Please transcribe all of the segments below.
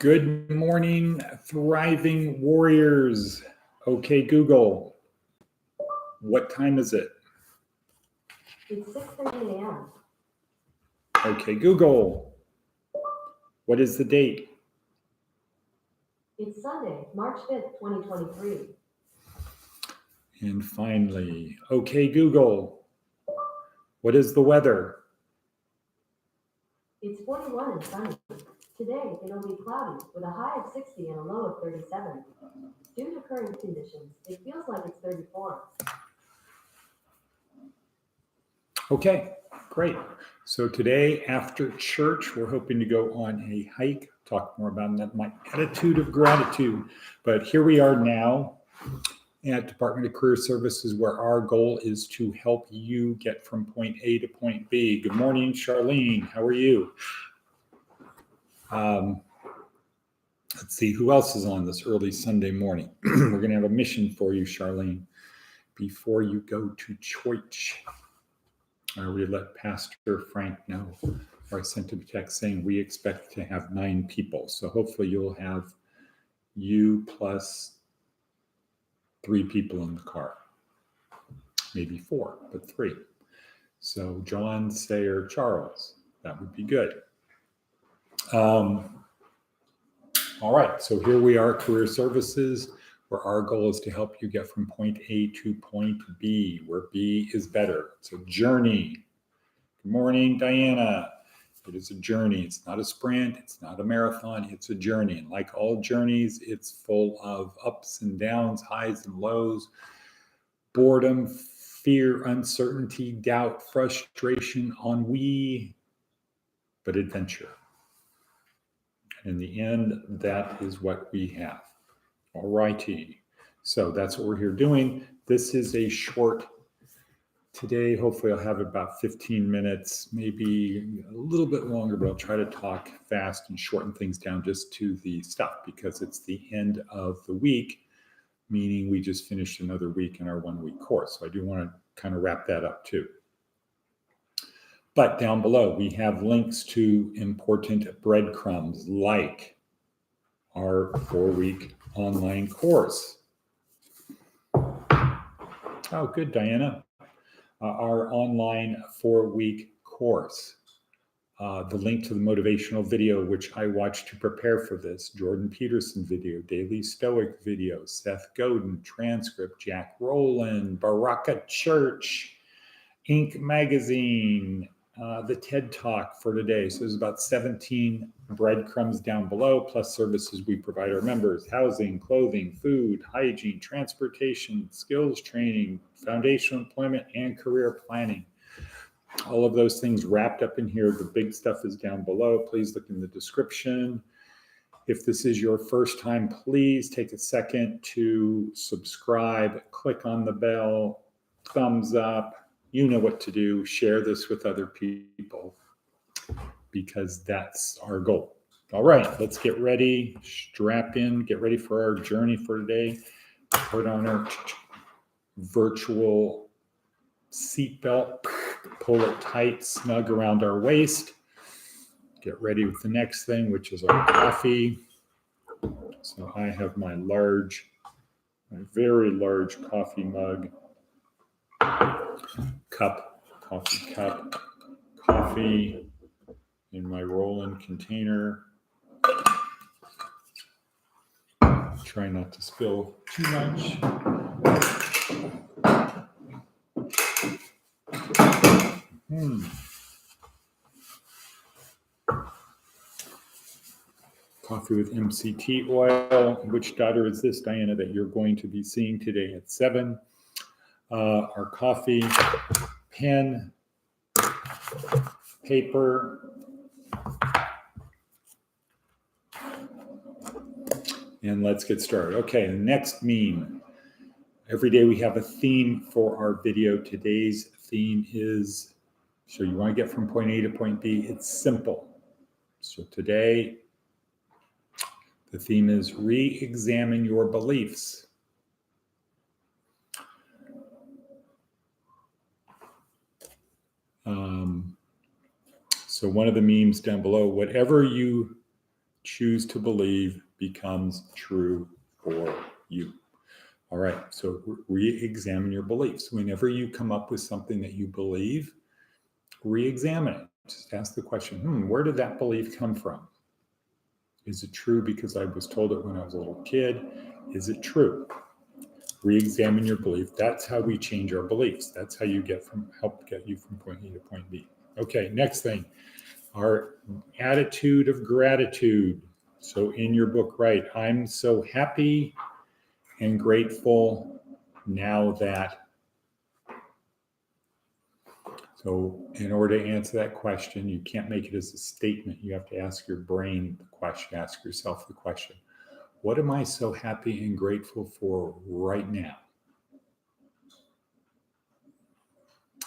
Good morning, thriving warriors. Okay, Google, what time is it? It's 6:30 a.m. Okay, Google, what is the date? It's Sunday, March 5th, 2023. And finally, okay, Google, what is the weather? It's 41 and sunny. Today, it'll be cloudy with a high of 60 and a low of 37. Due to current conditions, it feels like it's 34. Okay, great. So today after church, we're hoping to go on a hike, talk more about that, my attitude of gratitude. But here we are now at Department of Career Services, where our goal is to help you get from point A to point B. Good morning, Charlene. How are you? Let's see, who else is on this early Sunday morning? We're going to have a mission for you, Charlene, before you go to church. I already let Pastor Frank know, or I sent him a text saying we expect to have 9 people. So hopefully you'll have you plus 3 people in the car. Maybe 4, but 3. So John, Sayer, Charles, that would be good. All right, so here we are, Career Services, where our goal is to help you get from point A to point B, where B is better. It's a journey. Good morning, Diana. It is a journey. It's not a sprint. It's not a marathon. It's a journey. And like all journeys, it's full of ups and downs, highs and lows, boredom, fear, uncertainty, doubt, frustration, ennui, but adventure. In the end, that is what we have. All righty. So that's what we're here doing. This is a short today. Hopefully I'll have about 15 minutes, maybe a little bit longer, but I'll try to talk fast and shorten things down just to the stuff because it's the end of the week, meaning we just finished another week in our 1-week course. So I do want to kind of wrap that up too. But down below, we have links to important breadcrumbs like our 4-week online course. Oh, good, Diana. Our online 4-week course. The link to the motivational video, which I watched to prepare for this, Jordan Peterson video, Daily Stoic video, Seth Godin, transcript, Jack Rowland, Baraka Church, Inc. Magazine, the TED Talk for today. So there's about 17 breadcrumbs down below, plus services we provide our members: housing, clothing, food, hygiene, transportation, skills training, foundational employment, and career planning. All of those things wrapped up in here. The big stuff is down below. Please look in the description. If this is your first time, please take a second to subscribe, click on the bell, thumbs up. You know what to do. Share this with other people because that's our goal. All right, let's get ready. Strap in, get ready for our journey for today. Put on our virtual seatbelt, pull it tight, snug around our waist. Get ready with the next thing, which is our coffee. So I have my very large coffee mug. Coffee cup, coffee in my roll-in container. Try not to spill too much. Coffee with MCT oil. Which daughter is this, Diana, that you're going to be seeing today at 7? Our coffee, pen, paper, and let's get started. Okay, next meme. Every day we have a theme for our video. Today's theme is, so you want to get from point A to point B. It's simple. So today, the theme is re-examine your beliefs. So one of the memes down below, whatever you choose to believe becomes true for you. All right, so re-examine your beliefs. Whenever you come up with something that you believe, re-examine it. Just ask the question, where did that belief come from? Is it true because I was told it when I was a little kid? Is it true? Re-examine your belief. That's how we change our beliefs. That's how you help get you from point A to point B. Okay, next thing, our attitude of gratitude. So in your book, write, I'm so happy and grateful now that. So in order to answer that question, you can't make it as a statement. You have to ask your brain the question, ask yourself the question, what am I so happy and grateful for right now?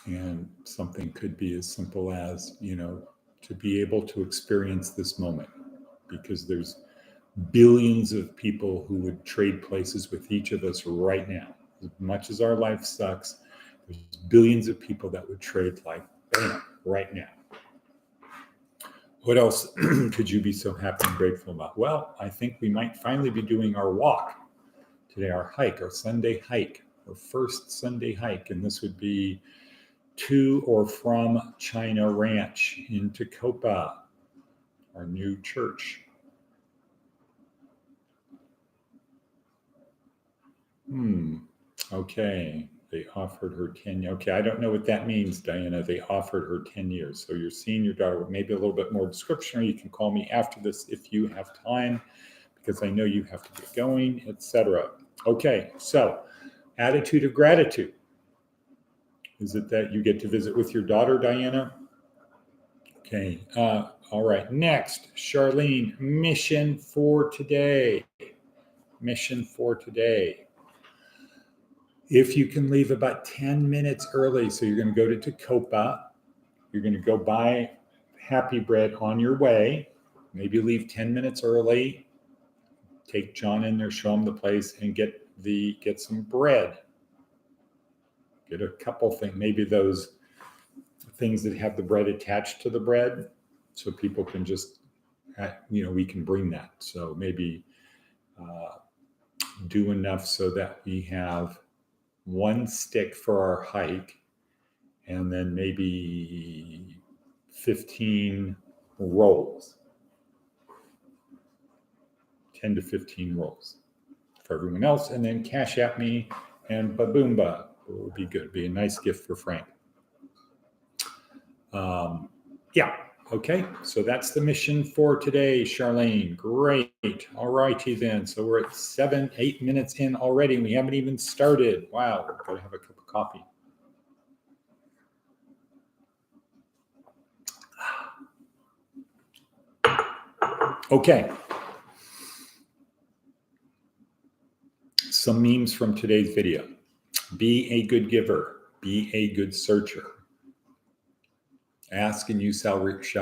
And something could be as simple as, to be able to experience this moment, because there's billions of people who would trade places with each of us right now. As much as our life sucks, there's billions of people that would trade like, bam, right now. What else could you be so happy and grateful about? Well, I think we might finally be doing our walk today, our hike, our Sunday hike, our first Sunday hike. And this would be to or from China Ranch in Tacoma, our new church. Okay, they offered her 10 years. Okay, I don't know what that means, Diana. They offered her 10 years. So you're seeing your daughter with maybe a little bit more description, or you can call me after this if you have time, because I know you have to get going, etc. Okay, so attitude of gratitude. Is it that you get to visit with your daughter, Diana? Okay, all right. Next, Charlene, mission for today. Mission for today. If you can leave about 10 minutes early, so you're going to go to Tacoma, you're going to go buy Happy Bread on your way, maybe leave 10 minutes early, take John in there, show him the place, and get some bread. Get a couple things, maybe those things that have the bread attached to the bread, so people can just, we can bring that. So maybe do enough so that we have one stick for our hike, and then maybe 15 rolls, 10 to 15 rolls for everyone else, and then Cash App me and Baboomba. It would be good. Be a nice gift for Frank. Yeah. Okay. So that's the mission for today, Charlene. Great. All righty then. So we're at 8 minutes in already, and we haven't even started. Wow. We've got to have a cup of coffee. Okay. Some memes from today's video. Be a good giver. Be a good searcher. Ask and you shall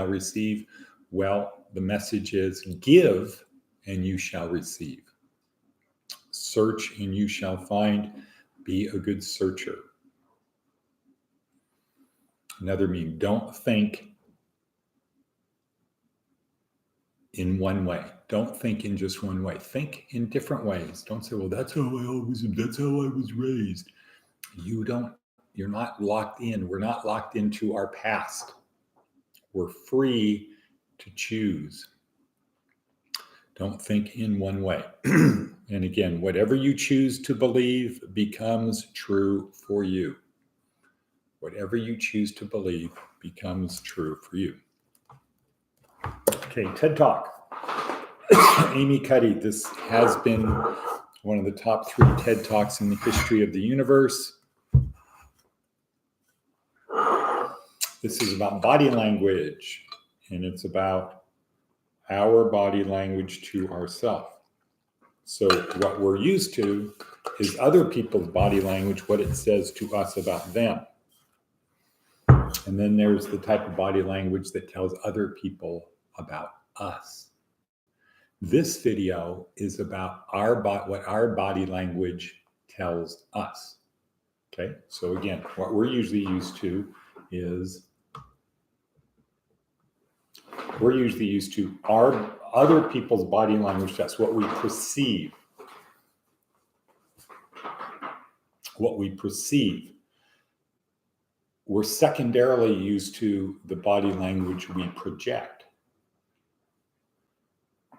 receive. Well, the message is give and you shall receive. Search and you shall find. Be a good searcher. Another meme, don't think in one way. Don't think in just one way. Think in different ways. Don't say, well, that's how I was raised. You're not locked in. We're not locked into our past. We're free to choose. Don't think in one way. And again, whatever you choose to believe becomes true for you. Whatever you choose to believe becomes true for you. Okay, TED Talk. Amy Cuddy. This has been one of the top 3 TED Talks in the history of the universe. This is about body language, and it's about our body language to ourselves. So what we're used to is other people's body language, what it says to us about them. And then there's the type of body language that tells other people about us. This video is about what our body language tells us. Okay, so again, what we're usually used to is we're usually used to our other people's body language tests, what we perceive. What we perceive. We're secondarily used to the body language we project.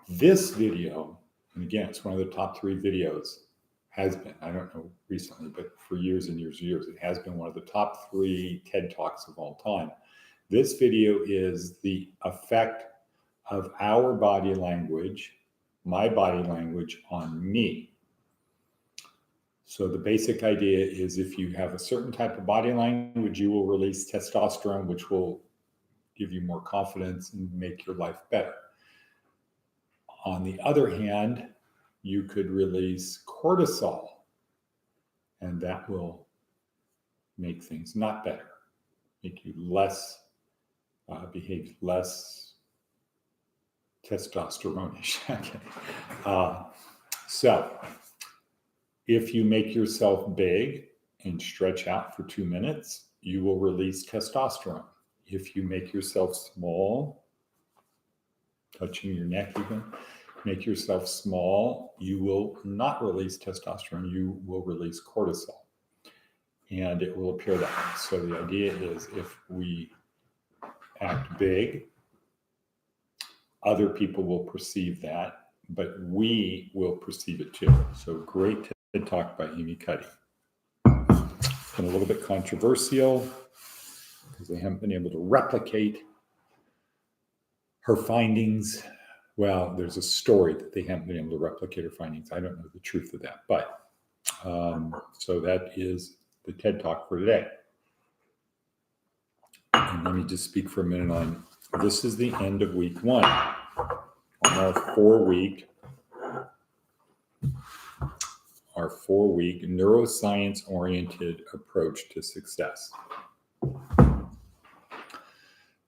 This video, and again, it's one of the top 3 videos, has been, I don't know recently, but for years and years and years, it has been one of the top 3 TED Talks of all time. This video is the effect of our body language, my body language on me. So the basic idea is if you have a certain type of body language, you will release testosterone, which will give you more confidence and make your life better. On the other hand, you could release cortisol, and that will make things not better, make you less, behave less testosterone-ish. Okay. So if you make yourself big and stretch out for 2 minutes, you will release testosterone. If you make yourself small, touching your neck even, make yourself small, you will not release testosterone, you will release cortisol. And it will appear that way. So the idea is if we act big, other people will perceive that, but we will perceive it too. So great TED Talk by Amy Cuddy. Been a little bit controversial because they haven't been able to replicate her findings. Well, there's a story that they haven't been able to replicate her findings. I don't know the truth of that, but so that is the TED Talk for today. And let me just speak for a minute on, this is the end of week 1 on our 4-week neuroscience-oriented approach to success.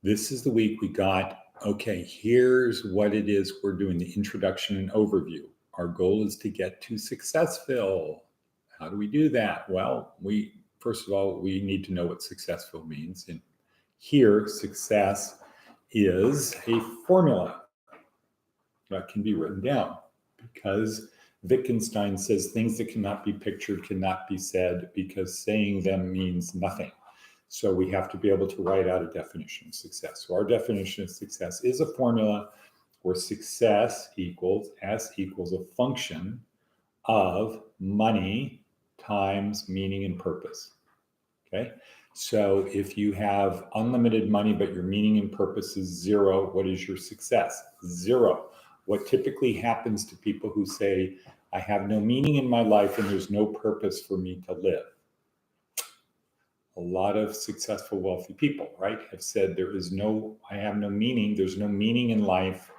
This is the week we got, okay, here's what it is we're doing, the introduction and overview. Our goal is to get to successful. How do we do that? Well, first of all, we need to know what successful means. And here, success is a formula that can be written down because Wittgenstein says things that cannot be pictured cannot be said because saying them means nothing. So we have to be able to write out a definition of success. So our definition of success is a formula where success equals a function of money times meaning and purpose. Okay. So if you have unlimited money, but your meaning and purpose is 0, what is your success? 0. What typically happens to people who say, I have no meaning in my life and there's no purpose for me to live. A lot of successful, wealthy people, right, have said I have no meaning. There's no meaning in life.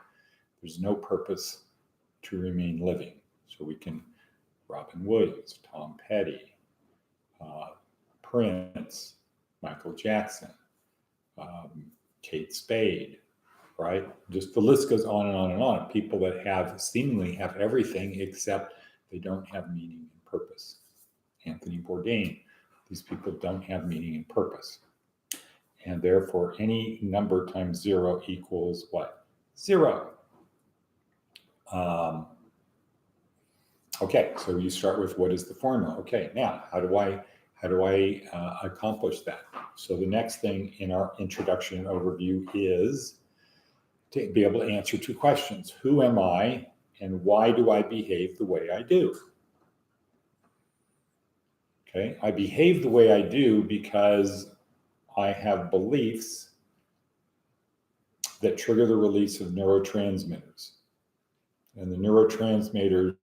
There's no purpose to remain living. So we can, Robin Williams, Tom Petty, Prince, Michael Jackson, Kate Spade, right? Just the list goes on and on and on. People that seemingly have everything except they don't have meaning and purpose. Anthony Bourdain, these people don't have meaning and purpose. And therefore, any number times 0 equals what? 0. Okay, so you start with what is the formula? Okay, now how do I accomplish that? So the next thing in our introduction and overview is to be able to answer 2 questions. Who am I and why do I behave the way I do? Okay, I behave the way I do because I have beliefs that trigger the release of neurotransmitters. And the neurotransmitters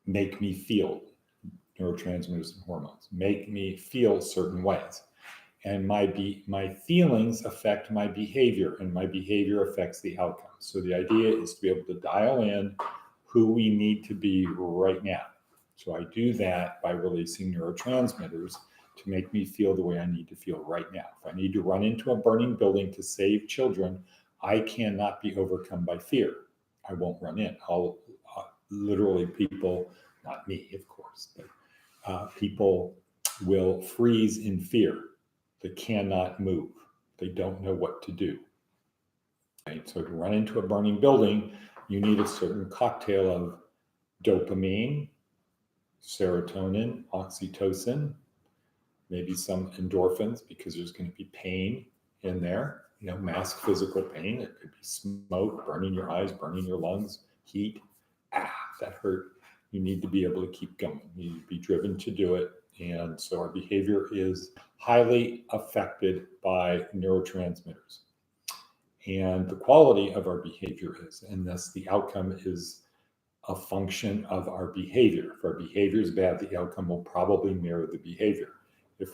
make me feel, neurotransmitters and hormones, make me feel certain ways. And my feelings affect my behavior, and my behavior affects the outcome. So the idea is to be able to dial in who we need to be right now. So I do that by releasing neurotransmitters to make me feel the way I need to feel right now. If I need to run into a burning building to save children, I cannot be overcome by fear. I won't run in. Literally people, not me, of course, but people will freeze in fear. They cannot move. They don't know what to do. Right? So to run into a burning building, you need a certain cocktail of dopamine, serotonin, oxytocin, maybe some endorphins, because there's going to be pain in there, mask physical pain. It could be smoke, burning your eyes, burning your lungs, heat. That hurt. You need to be able to keep going. You need to be driven to do it. And so our behavior is highly affected by neurotransmitters. And the quality of our behavior is, and thus the outcome is a function of our behavior. If our behavior is bad, the outcome will probably mirror the behavior. If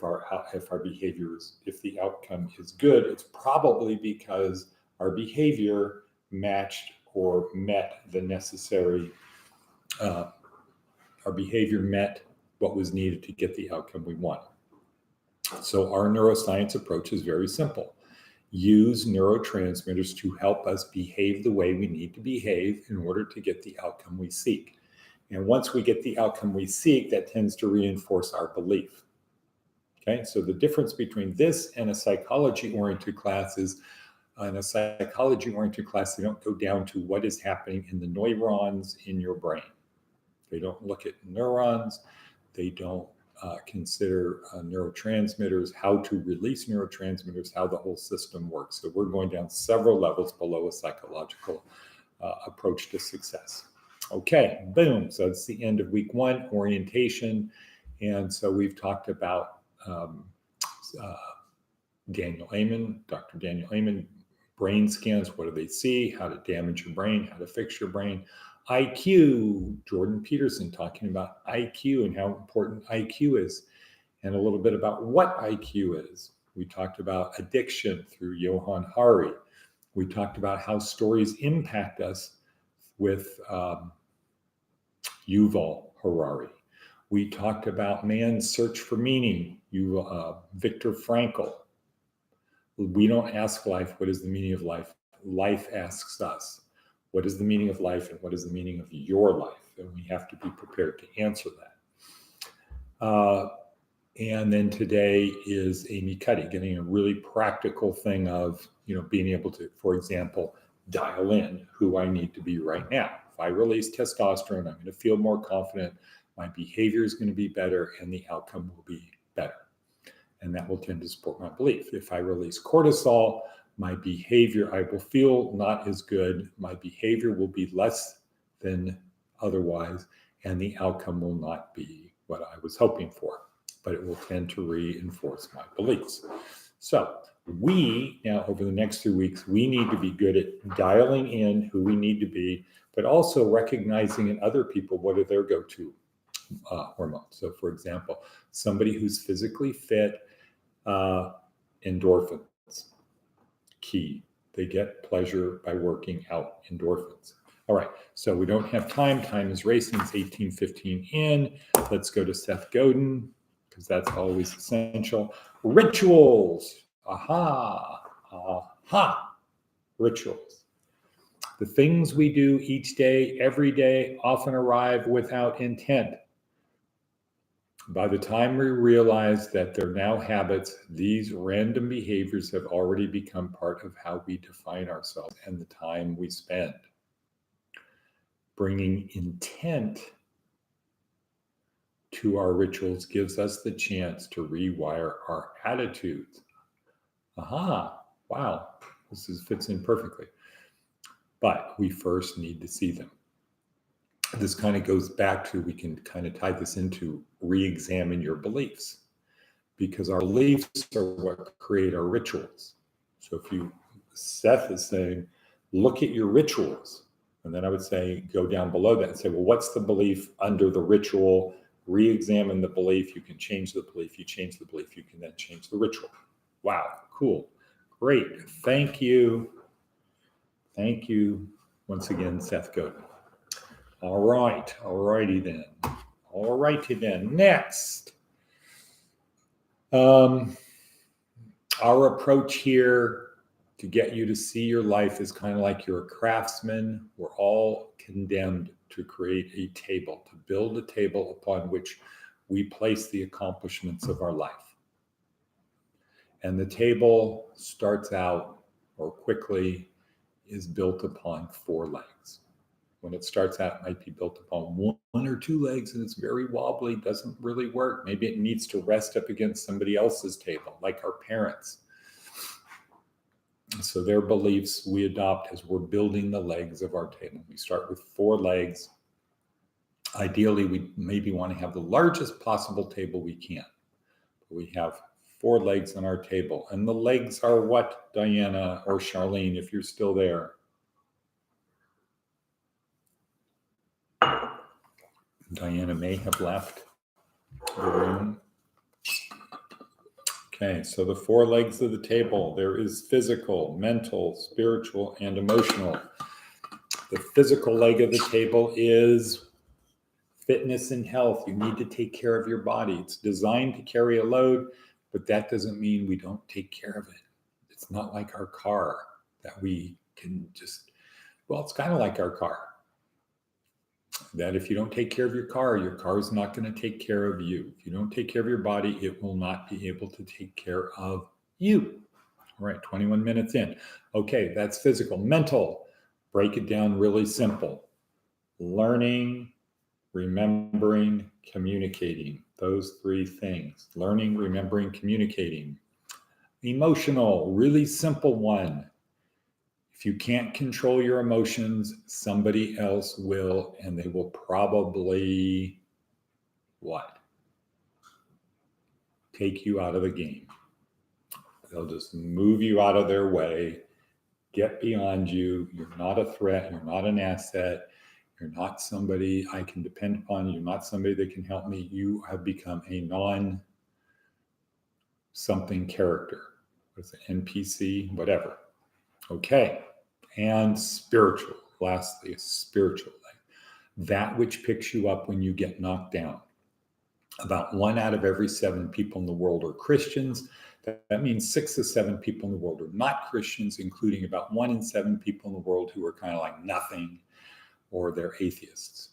the outcome is good, it's probably because our behavior matched or met the necessary, our behavior met what was needed to get the outcome we want. So our neuroscience approach is very simple. Use neurotransmitters to help us behave the way we need to behave in order to get the outcome we seek. And once we get the outcome we seek, that tends to reinforce our belief. Okay, so the difference between this and a psychology-oriented class is, in a psychology-oriented class, they don't go down to what is happening in the neurons in your brain. They don't look at neurons. They don't consider neurotransmitters, how to release neurotransmitters, how the whole system works. So we're going down several levels below a psychological approach to success. Okay, boom. So it's the end of week 1, orientation. And so we've talked about Daniel Amen, Dr. Daniel Amen, brain scans. What do they see? How to damage your brain, how to fix your brain. IQ, Jordan Peterson talking about IQ and how important IQ is, and a little bit about what IQ is. We talked about addiction through Johann Hari. We talked about how stories impact us with Yuval Harari. We talked about man's search for meaning, Viktor Frankl. We don't ask life, what is the meaning of life? Life asks us, what is the meaning of life and what is the meaning of your life? And we have to be prepared to answer that. And then today is Amy Cuddy, getting a really practical thing of, being able to, for example, dial in who I need to be right now. If I release testosterone, I'm going to feel more confident. My behavior is going to be better and the outcome will be better. And that will tend to support my belief. If I release cortisol, my behavior, I will feel not as good. My behavior will be less than otherwise, and the outcome will not be what I was hoping for, but it will tend to reinforce my beliefs. So we now, over the next 3 weeks, we need to be good at dialing in who we need to be, but also recognizing in other people what are their go-to hormones. So for example, somebody who's physically fit, endorphins, key. They get pleasure by working out, endorphins. All right, so we don't have time. Time is racing. It's 18:15 in. Let's go to Seth Godin, because that's always essential. Rituals. Aha. Rituals. The things we do each day, every day, often arrive without intent. By the time we realize that they're now habits, these random behaviors have already become part of how we define ourselves and the time we spend. Bringing intent to our rituals gives us the chance to rewire our attitudes. Wow, this fits in perfectly. But we first need to see them. This kind of goes back to, we can kind of tie this into re-examine your beliefs, because our beliefs are what create our rituals. So Seth is saying, look at your rituals. And then I would say, go down below that and say, well, what's the belief under the ritual? Re-examine the belief. You can change the belief. You change the belief. You can then change the ritual. Wow, cool. Great. Thank you. Thank you once again, Seth Godin. All right. All righty then. Next. Our approach here to get you to see your life is kind of like you're a craftsman. We're all condemned to create a table, to build a table upon which we place the accomplishments of our life. And the table starts out, or quickly is built upon 4 legs. When it starts out, it might be built upon 1 or 2 legs, and it's very wobbly, doesn't really work. Maybe it needs to rest up against somebody else's table, like our parents. So their beliefs we adopt as we're building the legs of our table. We start with 4 legs. Ideally, we maybe want to have the largest possible table we can. We have 4 legs on our table. And the legs are what, Diana or Charlene, if you're still there? Diana may have left the room. Okay, so the 4 legs of the table, there is physical, mental, spiritual, and emotional. The physical leg of the table is fitness and health. You need to take care of your body. It's designed to carry a load, but that doesn't mean we don't take care of it. It's not like our car that we can just, well, it's kind of like our car. That if you don't take care of your car is not going to take care of you. If you don't take care of your body, it will not be able to take care of you. All right, 21 minutes in. Okay, that's physical. Mental, break it down really simple. Learning, remembering, communicating. Those 3 things. Learning, remembering, communicating. Emotional, really simple one. If you can't control your emotions, somebody else will, and they will probably what? Take you out of the game. They'll just move you out of their way, get beyond you. You're not a threat. You're not an asset. You're not somebody I can depend upon. You're not somebody that can help me. You have become a non-something character. What's it, NPC, whatever. Okay. And spiritual. Lastly, a spiritual leg. That which picks you up when you get knocked down. About 1 out of every 7 people in the world are Christians. That means 6 to 7 people in the world are not Christians, including about 1 in 7 people in the world who are kind of like nothing, or they're atheists.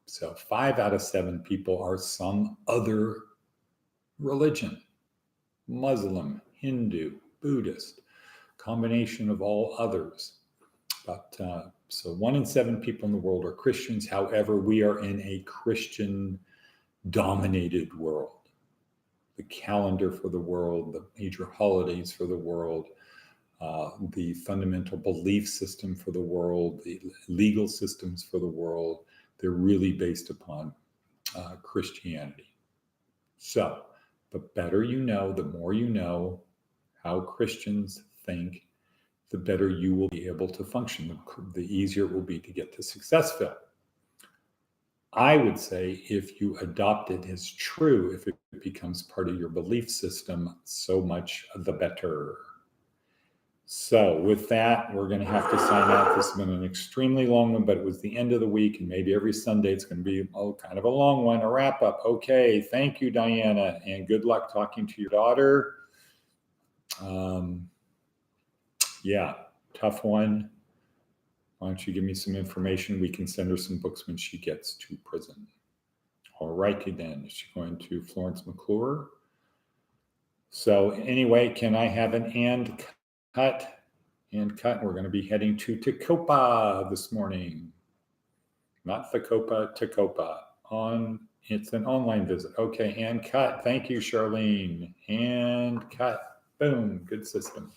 So 5 out of 7 people are some other religion. Muslim, Hindu, Buddhist, combination of all others. But so 1 in 7 people in the world are Christians. However, we are in a Christian-dominated world. The calendar for the world, the major holidays for the world, the fundamental belief system for the world, the legal systems for the world, they're really based upon Christianity. So the better you know, the more you know how Christians think, the better you will be able to function, the easier it will be to get to Successville. I would say if you adopt it as true, if it becomes part of your belief system, so much the better. So with that, we're going to have to sign out. This has been an extremely long one, but it was the end of the week, and maybe every Sunday it's going to be kind of a long one, a wrap up. Okay, thank you, Diana, and good luck talking to your daughter. Yeah, tough one. Why don't you give me some information? We can send her some books when she gets to prison. All righty then. Is she going to Florence McClure? So anyway, can I have an and cut? And cut. We're going to be heading to Tecopa this morning. Not Tecopa, Tecopa. It's an online visit. Okay, and cut. Thank you, Charlene. And cut. Boom. Good system.